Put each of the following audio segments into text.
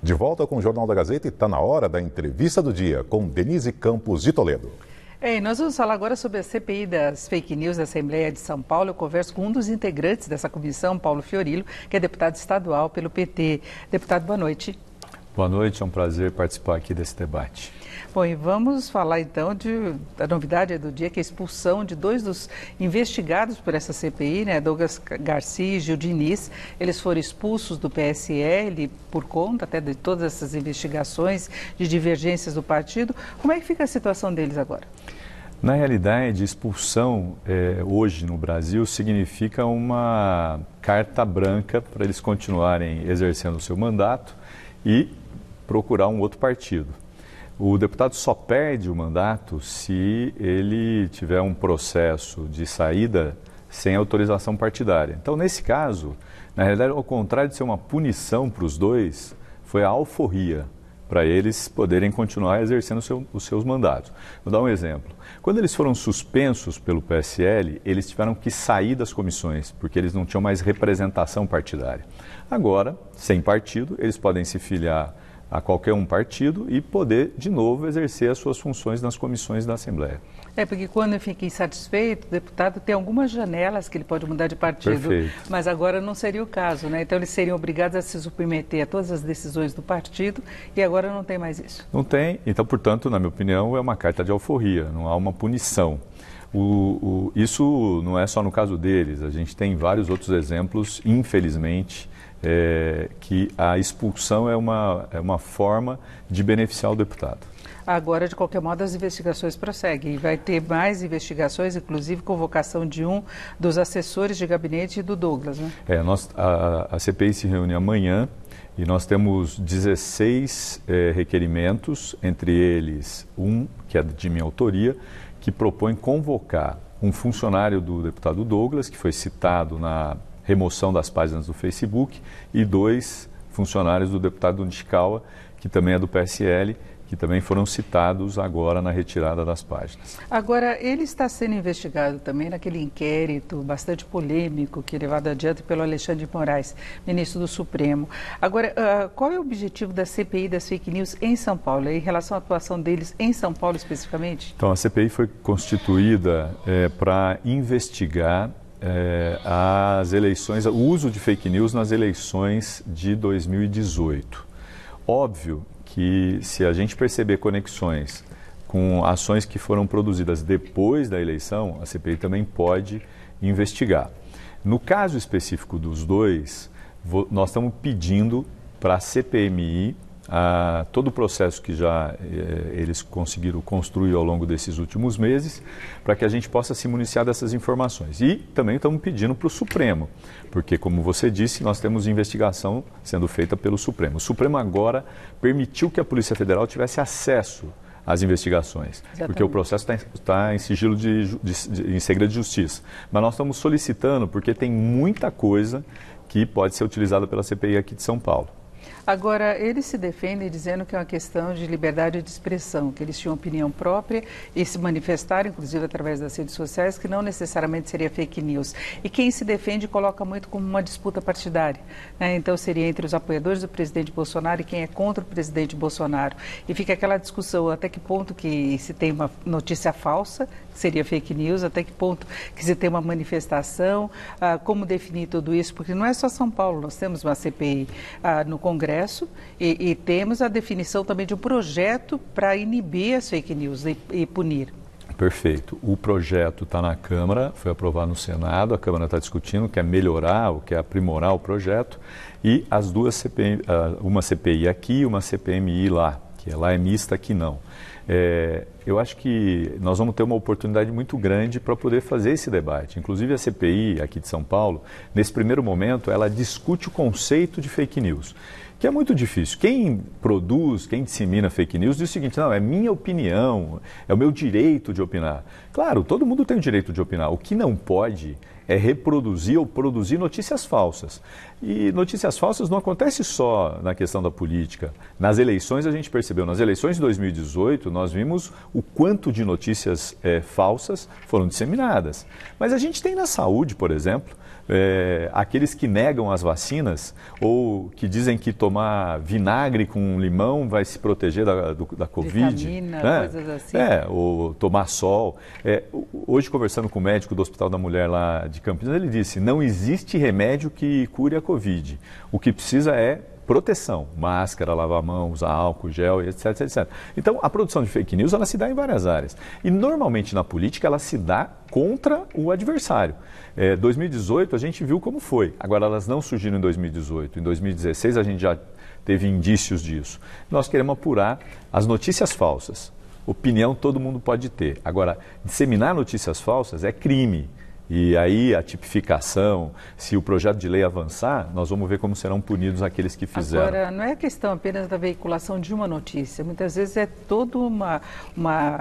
De volta com o Jornal da Gazeta e está na hora da entrevista do dia com Denise Campos de Toledo. E nós vamos falar agora sobre a CPI das fake news da Assembleia de São Paulo. Eu converso com um dos integrantes dessa comissão, Paulo Fiorilo, que é deputado estadual pelo PT. Deputado, boa noite. Boa noite, é um prazer participar aqui desse debate. Bom, e vamos falar então da novidade do dia, que é a expulsão de dois dos investigados por essa CPI, né? Douglas Garcia e Gil Diniz. Eles foram expulsos do PSL por conta até de todas essas investigações de divergências do partido. Como é que fica a situação deles agora? Na realidade, expulsão hoje no Brasil significa uma carta branca para eles continuarem exercendo o seu mandato e procurar um outro partido. O deputado só perde o mandato se ele tiver um processo de saída sem autorização partidária. Então, nesse caso, na realidade, ao contrário de ser uma punição para os dois, foi a alforria para eles poderem continuar exercendo os seus mandatos. Vou dar um exemplo. Quando eles foram suspensos pelo PSL, eles tiveram que sair das comissões, porque eles não tinham mais representação partidária. Agora, sem partido, eles podem se filiar a qualquer um partido e poder, de novo, exercer as suas funções nas comissões da Assembleia. Porque quando fica insatisfeito, o deputado tem algumas janelas que ele pode mudar de partido. Perfeito. Mas agora não seria o caso, né? Então eles seriam obrigados a se submeter a todas as decisões do partido e agora não tem mais isso. Não tem, então, portanto, na minha opinião, é uma carta de alforria, não há uma punição. Isso não é só no caso deles, a gente tem vários outros exemplos, infelizmente, que a expulsão é uma forma de beneficiar o deputado. Agora, de qualquer modo, as investigações prosseguem e vai ter mais investigações, inclusive convocação de um dos assessores de gabinete do Douglas, né? A CPI se reúne amanhã e nós temos 16 requerimentos, entre eles um que é de minha autoria, que propõe convocar um funcionário do deputado Douglas, que foi citado na remoção das páginas do Facebook, e 2 funcionários do deputado Nishikawa, que também é do PSL, que também foram citados agora na retirada das páginas. Agora, ele está sendo investigado também naquele inquérito bastante polêmico que é levado adiante pelo Alexandre de Moraes, ministro do Supremo. Agora, qual é o objetivo da CPI das fake news em São Paulo, em relação à atuação deles em São Paulo especificamente? Então, a CPI foi constituída para investigar as eleições, o uso de fake news nas eleições de 2018. Óbvio que se a gente perceber conexões com ações que foram produzidas depois da eleição, a CPI também pode investigar. No caso específico dos dois, nós estamos pedindo para a CPMI todo o processo que já eles conseguiram construir ao longo desses últimos meses, para que a gente possa se municiar dessas informações. E também estamos pedindo para o Supremo, porque, como você disse, nós temos investigação sendo feita pelo Supremo. O Supremo agora permitiu que a Polícia Federal tivesse acesso às investigações, exatamente, porque o processo está em sigilo em segredo de justiça. Mas nós estamos solicitando porque tem muita coisa que pode ser utilizada pela CPI aqui de São Paulo. Agora, eles se defendem dizendo que é uma questão de liberdade de expressão, que eles tinham opinião própria e se manifestaram, inclusive através das redes sociais, que não necessariamente seria fake news. E quem se defende coloca muito como uma disputa partidária, né? Então, seria entre os apoiadores do presidente Bolsonaro e quem é contra o presidente Bolsonaro. E fica aquela discussão até que ponto que se tem uma notícia falsa, que seria fake news, até que ponto que se tem uma manifestação, como definir tudo isso, porque não é só São Paulo, nós temos uma CPI no Congresso e temos a definição também de um projeto para inibir as fake news e punir. Perfeito. O projeto está na Câmara, foi aprovado no Senado, a Câmara está discutindo, quer melhorar ou quer aprimorar o projeto, e as duas CPI, uma CPI aqui e uma CPMI lá, que lá é mista, aqui não. Eu acho que nós vamos ter uma oportunidade muito grande para poder fazer esse debate. Inclusive a CPI aqui de São Paulo, nesse primeiro momento, ela discute o conceito de fake news, que é muito difícil. Quem produz, quem dissemina fake news diz o seguinte: não, é minha opinião, é o meu direito de opinar. Claro, todo mundo tem o direito de opinar. O que não pode é reproduzir ou produzir notícias falsas. E notícias falsas não acontece só na questão da política. Nas eleições a gente percebeu, nas eleições de 2018 nós vimos o quanto de notícias falsas foram disseminadas. Mas a gente tem na saúde, por exemplo, aqueles que negam as vacinas ou que dizem que tomar vinagre com limão vai se proteger da Covid. Vitamina, coisas assim. Ou tomar sol. Hoje, conversando com o médico do Hospital da Mulher lá de Campinas, ele disse, não existe remédio que cure a Covid. O que precisa é proteção, máscara, lavar a mão, usar álcool, gel, etc, etc. Então, a produção de fake news, ela se dá em várias áreas. E, normalmente, na política, ela se dá contra o adversário. 2018, a gente viu como foi. Agora, elas não surgiram em 2018. Em 2016, a gente já teve indícios disso. Nós queremos apurar as notícias falsas. Opinião todo mundo pode ter. Agora, disseminar notícias falsas é crime. E aí a tipificação, se o projeto de lei avançar, nós vamos ver como serão punidos aqueles que fizeram. Agora, não é questão apenas da veiculação de uma notícia, muitas vezes é toda uma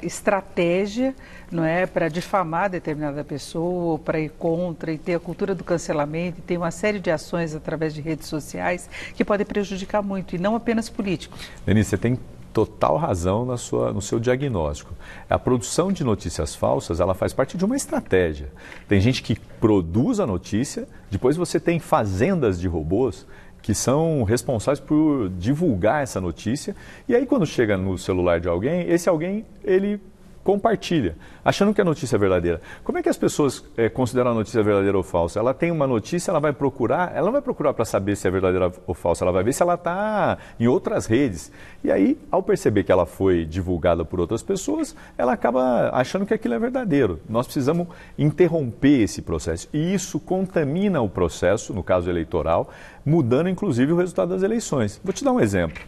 estratégia, não é, para difamar determinada pessoa, ou para ir contra, e ter a cultura do cancelamento, e tem uma série de ações através de redes sociais que podem prejudicar muito, e não apenas políticos. Denise, você tem total razão no seu diagnóstico. A produção de notícias falsas, ela faz parte de uma estratégia. Tem gente que produz a notícia, depois você tem fazendas de robôs que são responsáveis por divulgar essa notícia, e aí quando chega no celular de alguém, esse alguém, ele compartilha, achando que a notícia é verdadeira. Como é que as pessoas consideram a notícia verdadeira ou falsa? Ela tem uma notícia, ela não vai procurar para saber se é verdadeira ou falsa, ela vai ver se ela está em outras redes. E aí, ao perceber que ela foi divulgada por outras pessoas, ela acaba achando que aquilo é verdadeiro. Nós precisamos interromper esse processo. E isso contamina o processo, no caso eleitoral, mudando inclusive o resultado das eleições. Vou te dar um exemplo.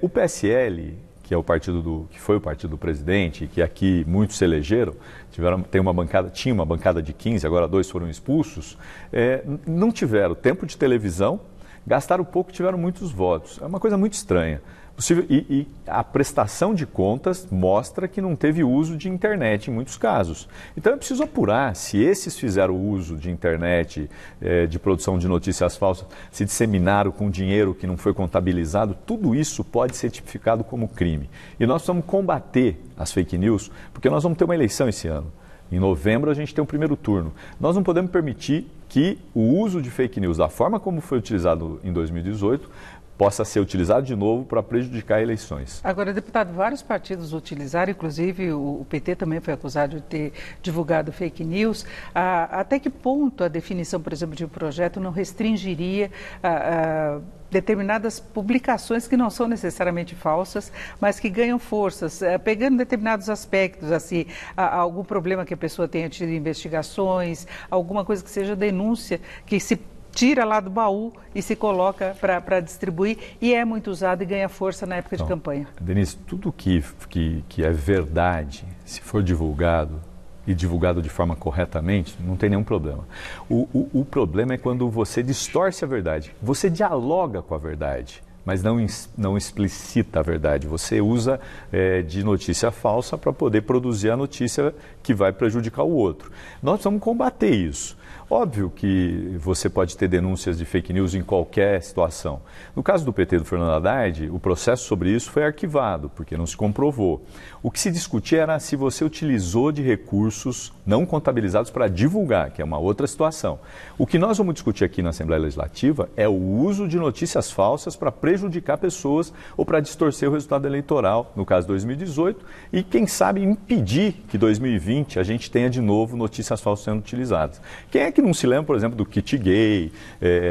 O PSL, que é o partido que foi o partido do presidente, que aqui muitos se elegeram, tinha uma bancada de 15, agora 2 foram expulsos, não tiveram tempo de televisão, gastaram pouco, tiveram muitos votos. É uma coisa muito estranha. E a prestação de contas mostra que não teve uso de internet em muitos casos. Então é preciso apurar se esses fizeram uso de internet, de produção de notícias falsas, se disseminaram com dinheiro que não foi contabilizado, tudo isso pode ser tipificado como crime. E nós precisamos combater as fake news, porque nós vamos ter uma eleição esse ano. Em novembro a gente tem o primeiro turno. Nós não podemos permitir que o uso de fake news, da forma como foi utilizado em 2018, possa ser utilizado de novo para prejudicar eleições. Agora, deputado, vários partidos utilizaram, inclusive o PT também foi acusado de ter divulgado fake news. Até que ponto a definição, por exemplo, de um projeto não restringiria determinadas publicações que não são necessariamente falsas, mas que ganham forças, pegando determinados aspectos, assim, algum problema que a pessoa tenha tido investigações, alguma coisa que seja denúncia, que se tira lá do baú e se coloca para distribuir, e é muito usado e ganha força na época de campanha. Denise, tudo que é verdade, se for divulgado e divulgado de forma corretamente, não tem nenhum problema. O problema é quando você distorce a verdade. Você dialoga com a verdade, mas não explicita a verdade. Você usa de notícia falsa para poder produzir a notícia que vai prejudicar o outro. Nós precisamos combater isso. Óbvio que você pode ter denúncias de fake news em qualquer situação. No caso do PT do Fernando Haddad, o processo sobre isso foi arquivado, porque não se comprovou. O que se discutia era se você utilizou de recursos não contabilizados para divulgar, que é uma outra situação. O que nós vamos discutir aqui na Assembleia Legislativa é o uso de notícias falsas para prejudicar pessoas ou para distorcer o resultado eleitoral, no caso 2018, e quem sabe impedir que 2020 a gente tenha de novo notícias falsas sendo utilizadas. Quem é que não se lembra, por exemplo, do kit gay,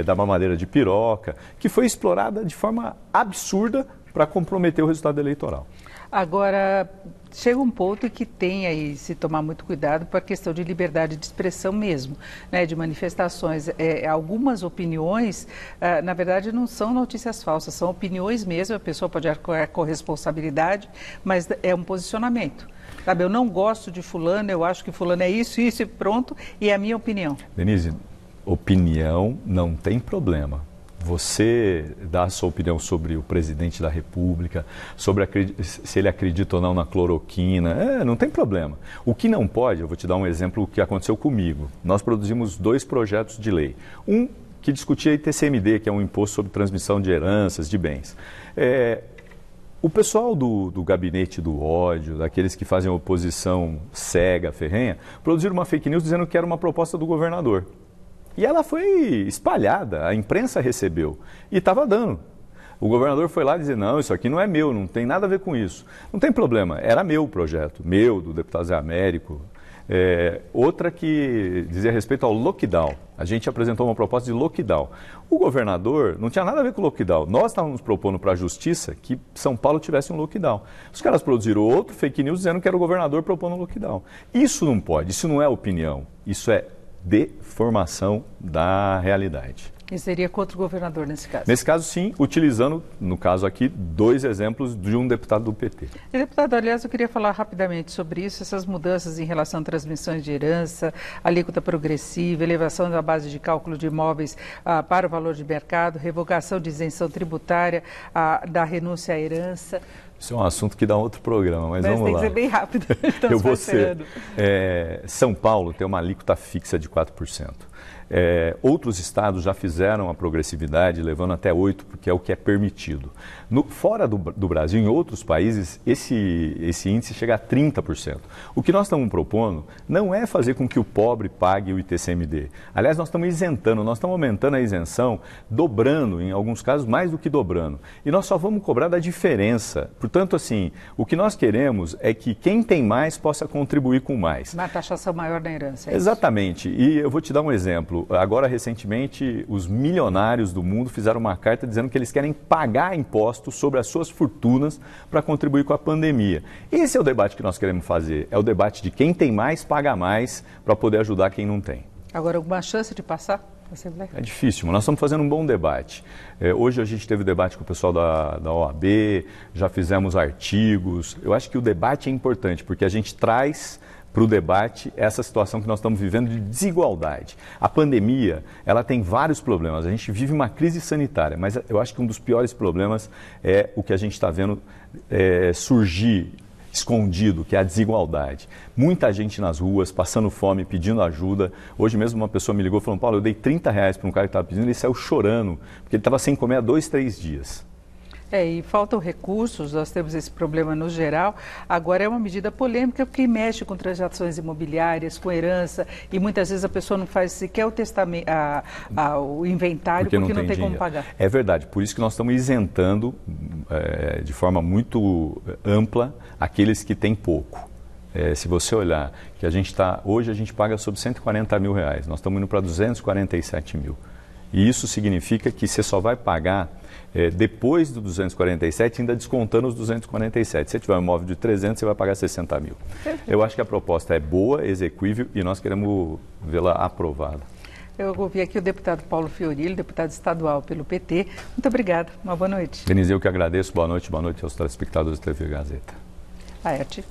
da mamadeira de piroca, que foi explorada de forma absurda para comprometer o resultado eleitoral? Agora, chega um ponto que tem aí se tomar muito cuidado para a questão de liberdade de expressão mesmo, né, de manifestações. Algumas opiniões, na verdade, não são notícias falsas, são opiniões mesmo, a pessoa pode arcar com responsabilidade, mas é um posicionamento. Sabe, eu não gosto de fulano, eu acho que fulano é isso e pronto, e é a minha opinião. Denise, opinião não tem problema. Você dá a sua opinião sobre o presidente da República, sobre se ele acredita ou não na cloroquina, não tem problema. O que não pode, eu vou te dar um exemplo que aconteceu comigo. Nós produzimos 2 projetos de lei. Um que discutia ITCMD, que é um imposto sobre transmissão de heranças, de bens. O pessoal do gabinete do ódio, daqueles que fazem oposição cega, ferrenha, produziram uma fake news dizendo que era uma proposta do governador. E ela foi espalhada, a imprensa recebeu e estava dando. O governador foi lá dizer, não, isso aqui não é meu, não tem nada a ver com isso. Não tem problema, era meu o projeto, meu, do deputado Zé Américo. Outra que dizia respeito ao lockdown. A gente apresentou uma proposta de lockdown. O governador não tinha nada a ver com o lockdown. Nós estávamos propondo para a Justiça que São Paulo tivesse um lockdown. Os caras produziram outro fake news dizendo que era o governador propondo um lockdown. Isso não pode, isso não é opinião, isso é deformação da realidade. E seria contra o governador nesse caso? Nesse caso, sim, utilizando, no caso aqui, 2 exemplos de um deputado do PT. E, deputado, aliás, eu queria falar rapidamente sobre isso, essas mudanças em relação a transmissões de herança, alíquota progressiva, elevação da base de cálculo de imóveis para o valor de mercado, revogação de isenção tributária da renúncia à herança. Isso é um assunto que dá outro programa, mas vamos lá. Tem que ser bem rápido. Eu vou ser. São Paulo tem uma alíquota fixa de 4%. Outros estados já fizeram a progressividade, levando até 8%, porque é o que é permitido. Fora do Brasil, em outros países, esse índice chega a 30%. O que nós estamos propondo não é fazer com que o pobre pague o ITCMD. Aliás, nós estamos isentando, nós estamos aumentando a isenção, dobrando, em alguns casos, mais do que dobrando. E nós só vamos cobrar da diferença. Portanto, assim, o que nós queremos é que quem tem mais possa contribuir com mais. Uma taxação maior na herança. Exatamente. E eu vou te dar um exemplo. Agora, recentemente, os milionários do mundo fizeram uma carta dizendo que eles querem pagar impostos sobre as suas fortunas para contribuir com a pandemia. Esse é o debate que nós queremos fazer. É o debate de quem tem mais, paga mais, para poder ajudar quem não tem. Agora, alguma chance de passar? É difícil, mas nós estamos fazendo um bom debate. Hoje a gente teve debate com o pessoal da OAB, já fizemos artigos. Eu acho que o debate é importante, porque a gente traz para o debate essa situação que nós estamos vivendo de desigualdade. A pandemia, ela tem vários problemas. A gente vive uma crise sanitária, mas eu acho que um dos piores problemas é o que a gente está vendo surgir escondido, que é a desigualdade. Muita gente nas ruas, passando fome, pedindo ajuda. Hoje mesmo uma pessoa me ligou falando, Paulo, eu dei R$30 para um cara que estava pedindo, ele saiu chorando, porque ele estava sem comer há 2, 3 dias. E faltam recursos, nós temos esse problema no geral. Agora é uma medida polêmica porque mexe com transações imobiliárias, com herança, e muitas vezes a pessoa não faz sequer o testamento, o inventário porque não tem como pagar. É verdade, por isso que nós estamos isentando de forma muito ampla aqueles que têm pouco. Se você olhar que hoje a gente paga sobre R$140 mil, nós estamos indo para 247 mil. E isso significa que você só vai pagar depois do 247, ainda descontando os 247. Se você tiver um imóvel de 300, você vai pagar 60 mil. Eu acho que a proposta é boa, execuível e nós queremos vê-la aprovada. Eu ouvi aqui o deputado Paulo Fiorillo, deputado estadual pelo PT. Muito obrigada. Uma boa noite. Denise, eu que agradeço. Boa noite aos telespectadores da TV Gazeta. Laerte.